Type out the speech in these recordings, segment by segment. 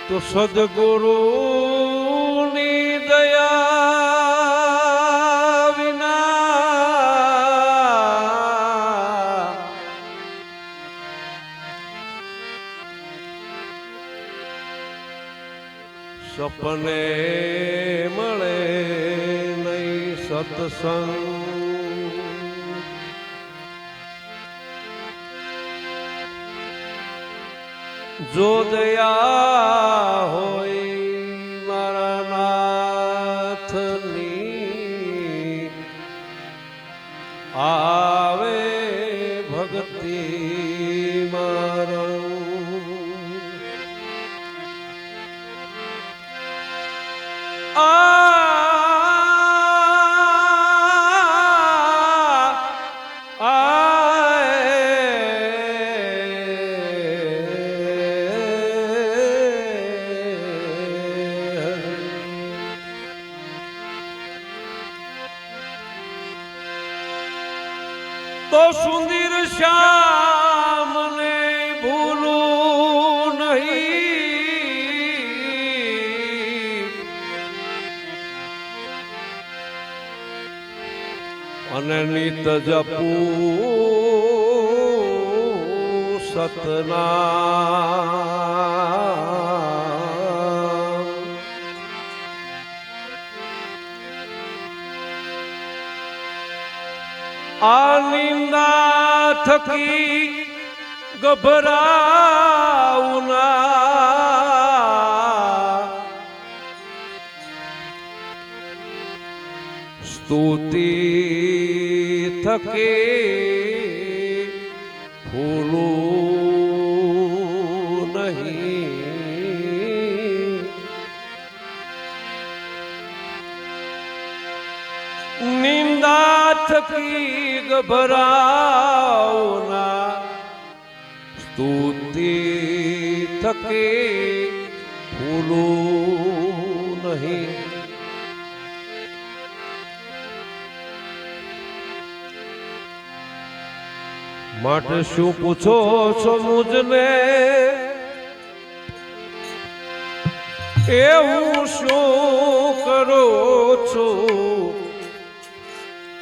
તો સદગુરુની દયા વિના સપને મળે નહીં સત્સંગ જો દયા હોય મારા નાથની આવે ભક્તિ મારો તો સુંદર શ્યામને ભૂલું નહીં અને નિત જપું સતનામ આ નિંદા થકી ગભરાઉના સ્તુતિ થકી ફૂલું નહીં નિંદા થકી ગભરાઓના સ્તુતિ થકી ભૂલું નહીં માટે શું પૂછો છો મુજને એવું શું કરો છો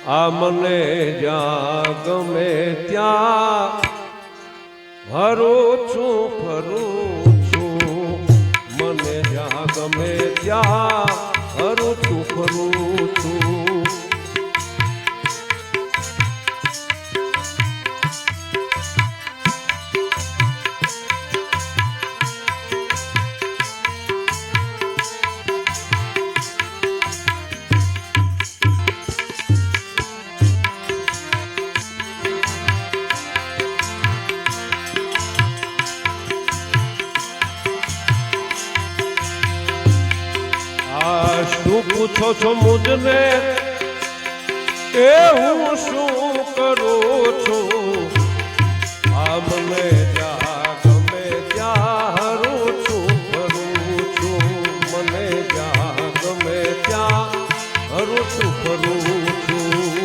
આ મને જ્યાં ગમે ત્યાં હરું છું ફરું છું મને જ્યાં ગમે ત્યાં હરું છું ફરું છું શું પૂછો છો મુજને એ હું શું કરું છું આ મને જ્યાં ગમે ત્યાં હરું છું ફરું છું મને જ્યાં ગમે ત્યાં હરું છું ફરું છું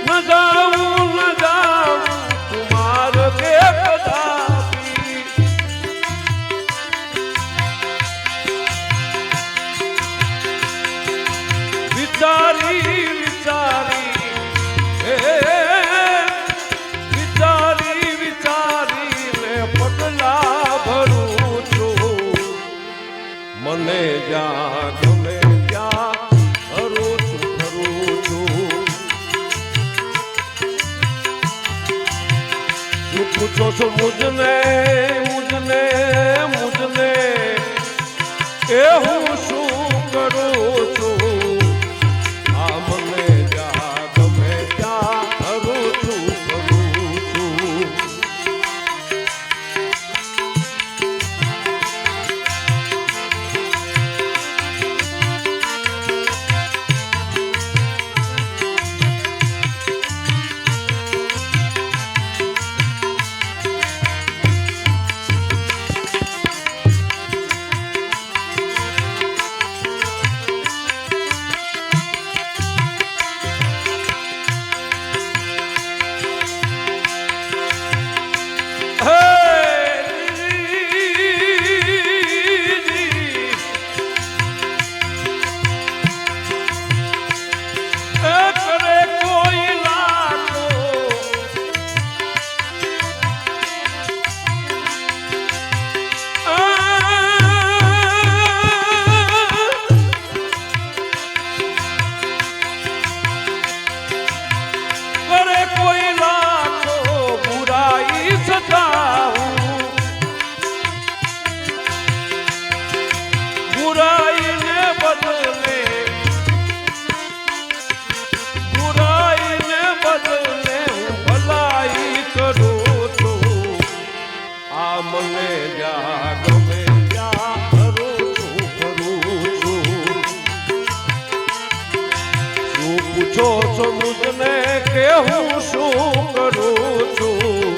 ન જાઉં કુમાર કે કદાપી મને જ્યાં ગમે ત્યાં ફરું છું તું પૂછો છો મુજને એ હું શું કરું છું આ મને જ્યાં ગમે ત્યાં ફરું છું મને જ્યાં ગમે ત્યાં ફરું છું શું પૂછો છો મુજને કે હું શું કરું છું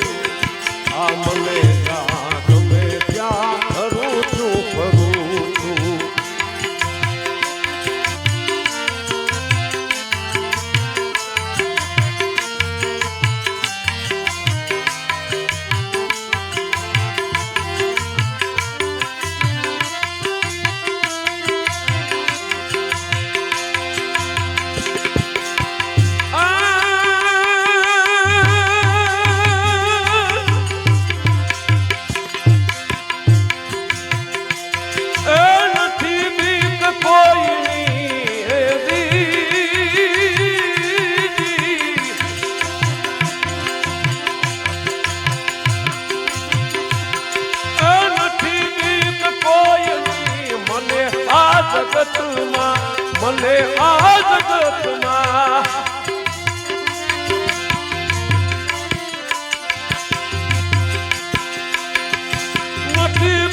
આ મને જ્યાં ગમે ત્યાં ફરું છું મને આ જગતમાં નથી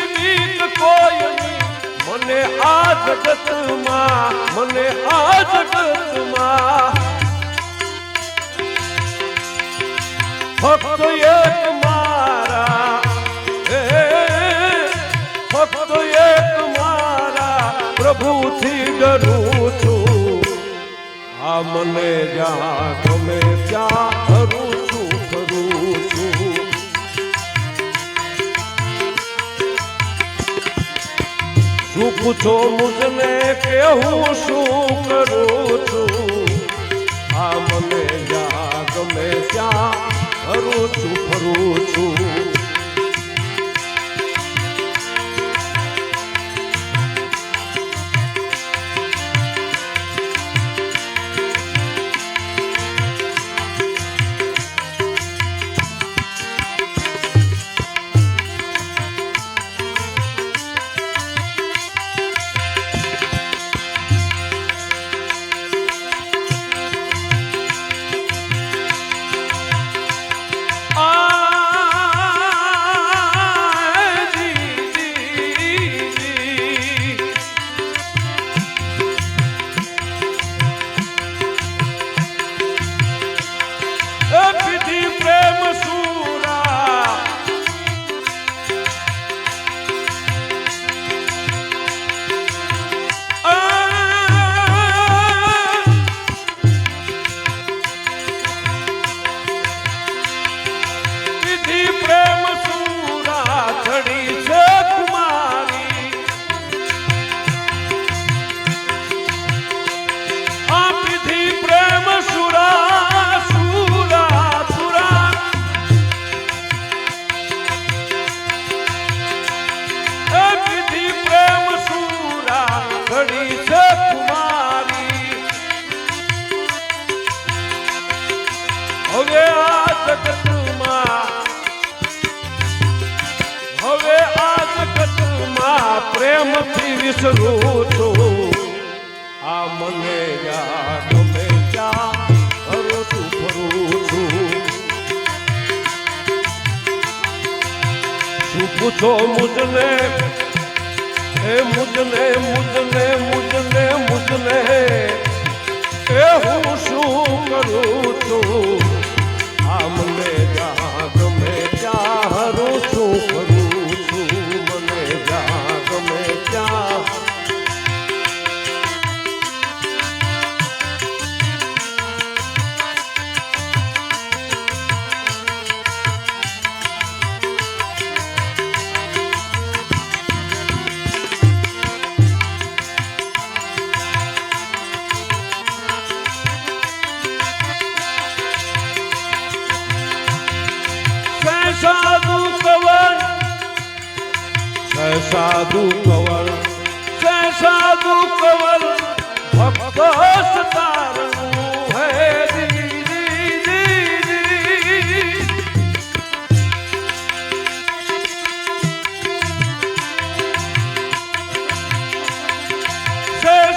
બીક કોઈની મને આ જગતમાં ફક્ત એક મારા પ્રભુથી ડરું છું આ મને જ્યાં ગમે ત્યાં ફરું છું શું પૂછો મુજને કે હું શું કરું છું આ મને જ્યાં ગમે ત્યાં ફરું છું સુરા હવે આ જગતમાં પ્રેમથી વિસરું છું આ મને યાદ ગમે ત્યાં હરું છું ફરું છું શું પૂછો મુજને એ મુજને એ હું શું કરું છું આ મને યાદ ગમે ત્યાં હરું છું ફરું છું મને યાદ ગમે ત્યાં સાધુ કવર ભક્ત સતારનું હે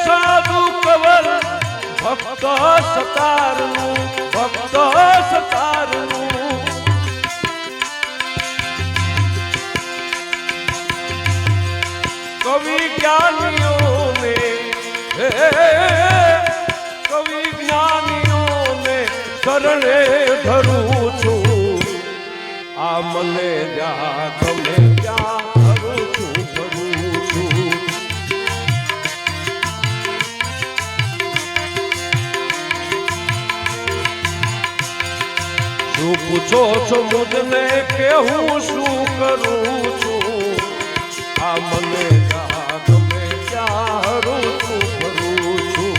સાધુ કવર ભક્ત સતારનું કવિ જ્ઞાનીઓને શરણે ધરું છું આ મને જ્યાં ગમે ત્યાં ધરું છું ફરું છું શું પૂછો છો મુજને કે હું શું કરું છું આ મને ગમે ત્યાં હરું છું ફરું છું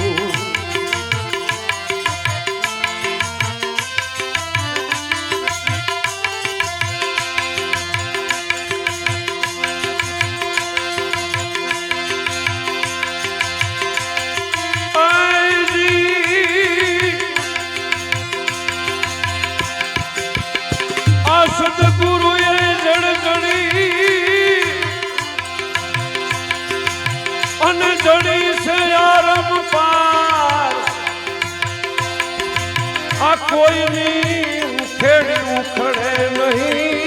આ સદગુરુએ જડજડી અને જડી છે આરમ પાર આ કોઈની ઉખેડી ઉખડે નહીં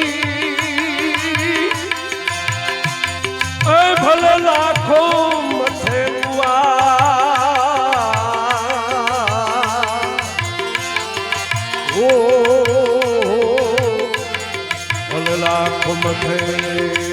એ ભલે લાખો મથે ભલે લાખો મથે